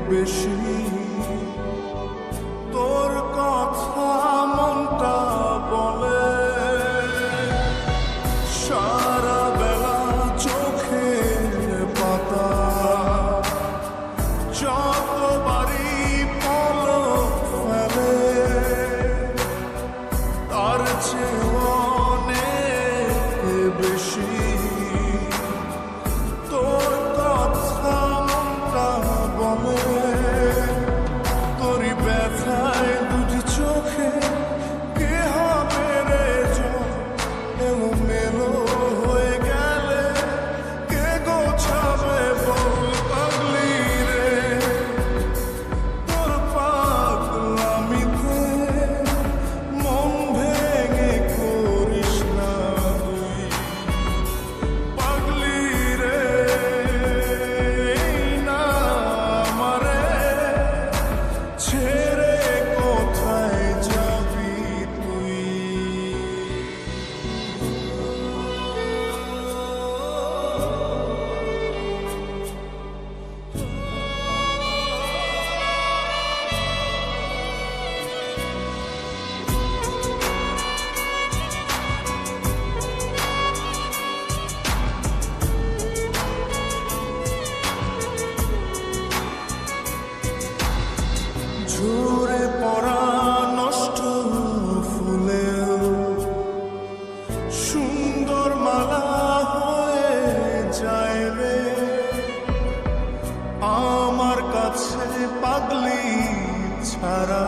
বেশি তোর কথা মনটা বলে সারা বেলা চোখের পাতা যতবারই পলক ফেলে তার চেয়ে অনেক বেশি তোর কথা মনটা বলে তোরই ব্যথায় দুটি চোখে কে হবে রে এলো মেলো হয়ে গেলে কে গোছাবে বল পাগলি রে তোর পাগলামিতে মন ভেঙে করিস না তুই পাগলি রে না আমারে ছেড়ে কোথায় যাবি তুই ঝরে পড়া নষ্ট ফুলেও সুন্দর মালা হয়ে যায় রে আমার কাছে পাগলি ছাড়া